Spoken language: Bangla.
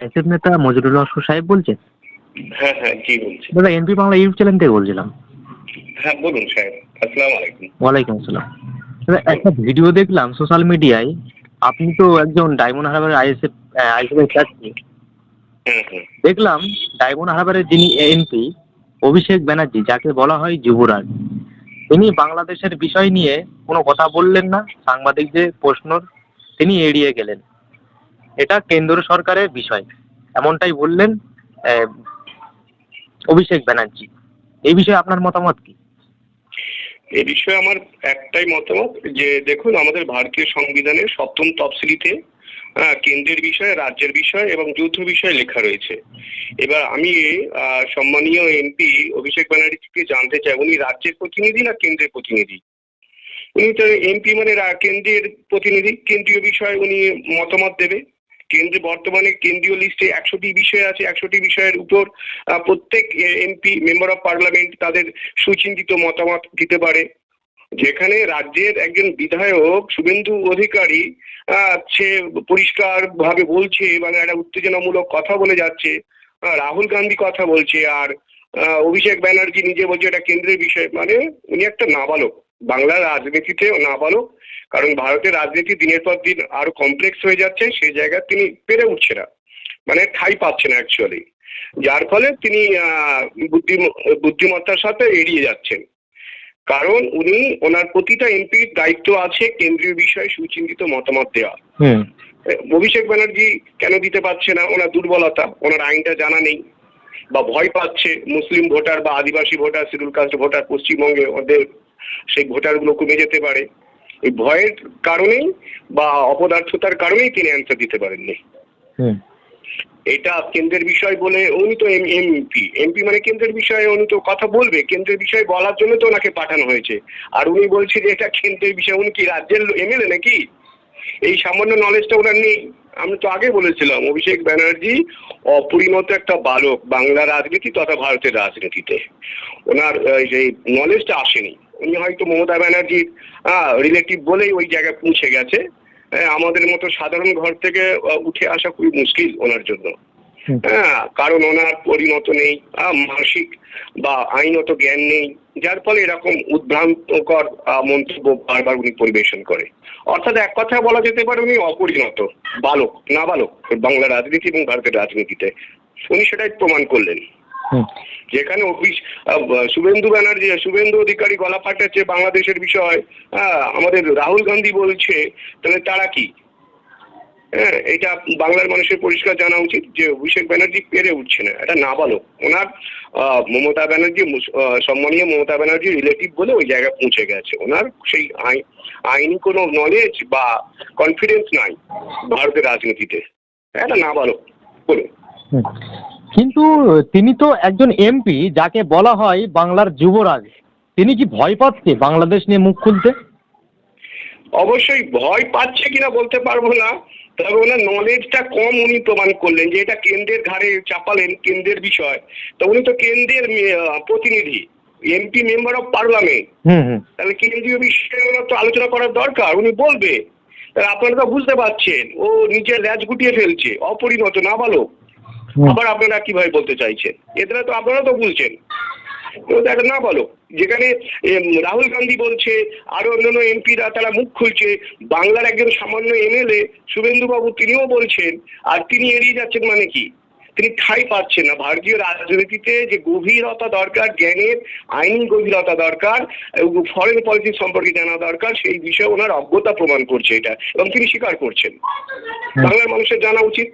আইএসএফ নেতা মজিদুর লস্কর সাহেব বলছেন? হ্যাঁ হ্যাঁ, জি বলছি। দাদা এনপি বাংলা ইউটিউব চ্যানেল থেকে বলছিলাম। হ্যাঁ বলুন সাহেব, আসসালামু আলাইকুম। ওয়ালাইকুম আসসালাম। দাদা একটা ভিডিও দেখলাম সোশ্যাল মিডিয়ায়, আপনি তো একজন ডায়মন্ড হারবারের আইএসএফ এর প্রার্থী। হুম হুম। দেখলাম ডায়মন্ড হারবারের যিনি এমপি অভিষেক ব্যানার্জি, যাকে বলা হয় যুবরাজ, তিনি বাংলাদেশের বিষয় নিয়ে কোনো কথা বললেন না। সাংবাদিকদের প্রশ্ন তিনি এড়িয়ে গেলেন। এটা কেন্দ্র সরকারের বিষয়, এমনটাই বললেন আহ, অভিষেক ব্যানার্জি। এই বিষয়ে আপনার মতামত কি? এ বিষয়ে আমার একটাই মতামত যে দেখুন, আমাদের ভারতীয় সংবিধানের 7ম তফসিলিতে কেন্দ্রের বিষয়, রাজ্যের বিষয় এবং যৌথ বিষয় লেখা রয়েছে। এবার আমি সম্মানীয় এমপি অভিষেক ব্যানার্জিকে জানতে চাই, উনি রাজ্যের প্রতিনিধি না কেন্দ্রের প্রতিনিধি? উনি তো এমপি মানে কেন্দ্রের প্রতিনিধি, কেন্দ্রীয় বিষয়ে উনি মতামত দেবে। কেন্দ্রে বর্তমানে কেন্দ্রীয় লিস্টে 100টি বিষয় আছে। 100টি বিষয়ের উপর প্রত্যেক এমপি মেম্বার অফ পার্লামেন্ট তাদের সুচিন্তিত মতামত দিতে পারে। যেখানে রাজ্যের একজন বিধায়ক শুভেন্দু অধিকারী সে পরিষ্কার ভাবে বলছে, মানে একটা উত্তেজনামূলক কথা বলে যাচ্ছে, রাহুল গান্ধী কথা বলছে, আর অভিষেক ব্যানার্জি নিজে বলছে এটা কেন্দ্রের বিষয়। মানে উনি একটা নাবালক, বাংলার রাজনীতিতে নাবালক। কারণ ভারতের রাজনীতি দিনের পর দিন আরো কমপ্লেক্স হয়ে যাচ্ছে, সেই জায়গায় তিনি পেরে উঠছে না, মানে ঠাঁই পাচ্ছে না অ্যাকচুয়ালি, যার ফলে তিনি বুদ্ধিমত্তার সাথে এড়িয়ে যাচ্ছেন। কারণ উনি ওনার প্রতিটা এমপির দায়িত্ব আছে কেন্দ্রীয় বিষয়ে সুচিন্তিত মতামত দেওয়া। অভিষেক ব্যানার্জি কেন দিতে পারছে না? ওনার দুর্বলতা, ওনার আইনটা জানা নেই, বা ভয় পাচ্ছে মুসলিম ভোটার বা আদিবাসী ভোটার, শিডিউল কাস্ট ভোটার পশ্চিমবঙ্গে ওদের সেই ভোটারগুলো কমে যেতে পারে। এই ভয়ের কারণেই বা অপদার্থতার কারণেই তিনি অ্যান্সার দিতে পারেননি। এটা কেন্দ্রের বিষয় বলে, উনি তো এমপি মানে কেন্দ্রের বিষয়ে উনি তো কথা বলবে, কেন্দ্রের বিষয় বলার জন্য তো ওনাকে পাঠানো হয়েছে। আর উনি বলছে যে এটা কেন্দ্রের বিষয়। উনি কি রাজ্যের এমএলএ নাকি? এই সামান্য নলেজটা ওনার নেই। আমি তো আগে বলেছিলাম অভিষেক ব্যানার্জি অপরিণত একটা বালক বাংলা রাজনীতি তথা ভারতের রাজনীতিতে। ওনার যে নলেজটা আসেনি। উনি হয়তো মমতা ব্যানার্জির রিলেটিভ বলেই ওই জায়গায় পৌঁছে গেছে। আমাদের মতো সাধারণ ঘর থেকে উঠে আসা খুবই মুশকিল ওনার জন্য। কারণ ওনার পরিণত নেই, মানসিক বা আইনত জ্ঞান নেই, যার ফলে এরকম উদ্ভ্রান্তকর মন্তব্য বারবার উনি পরিবেশন করে। অর্থাৎ এক কথায় বলা যেতে পারে উনি অপরিণত বালক, নাবালক বাংলা রাজনীতি এবং ভারতের রাজনীতিতে। উনি সেটাই প্রমাণ করলেন। যেখানে শুভেন্দু অধিকারী গলা ফাটাচ্ছে বাংলাদেশের বিষয়, আমাদের রাহুল গান্ধী বলছে, তাহলে তারা কি? এটা বাংলার মানুষের পরিষ্কার জানা উচিত যে অভিষেক ব্যানার্জি পেরে উঠছে না, এটা নাবালক। ওনার মমতা ব্যানার্জি, সম্মানীয় মমতা ব্যানার্জি রিলেটিভ বলে ওই জায়গায় পৌঁছে গেছে। ওনার সেই আইনি কোনো নলেজ বা কনফিডেন্স নাই ভারতের রাজনীতিতে। এটা নাবালক বলুন। কিন্তু তিনি তো একজন এমপি, যাকে বলা হয় বাংলার যুবরাজ। তিনি কি ভয় পাচ্ছে বাংলাদেশ নিয়ে মুখ খুলতে? অবশ্যই ভয় পাচ্ছে কিনা বলতে পারবো না, তবে ওনার নলেজটা কম উনি প্রমাণ করলেন যে এটা কেন্দ্রের ঘাড়ে চাপালেন, কেন্দ্রের বিষয়। তো উনি তো কেন্দ্রের প্রতিনিধি, এমপি মেম্বার অফ পার্লামেন্ট। তাহলে কেন্দ্রীয় বিষয়ে ওনার তো আলোচনা করার দরকার, উনি বলবে। তাহলে আপনারা তো বুঝতে পারছেন ও নিজের ল্যাজ গুটিয়ে ফেলছে, অপরিণত নাবালক। আবার আপনারা কিভাবে বলতে চাইছেন? এদের তো আপনারা তো বুঝছেন না বলো। যেখানে রাহুল গান্ধী বলছে, আরো অন্যান্য এমপিরা তারা মুখ খুলছে, বাংলার একজন সামান্য এমএলএ শুভেন্দু বাবু তিনিও বলছেন, আর তিনি এড়িয়ে যাচ্ছেন। মানে কি? তিনি ঠাঁই পাচ্ছেন না। ভারতীয় রাজনীতিতে যে গভীরতা দরকার, জ্ঞানের আইনি গভীরতা দরকার, ফরেন পলিসি সম্পর্কে জানা দরকার, সেই বিষয়ে ওনার অজ্ঞতা প্রমাণ করছে এটা, এবং তিনি স্বীকার করছেন। বাংলার মানুষের জানা উচিত।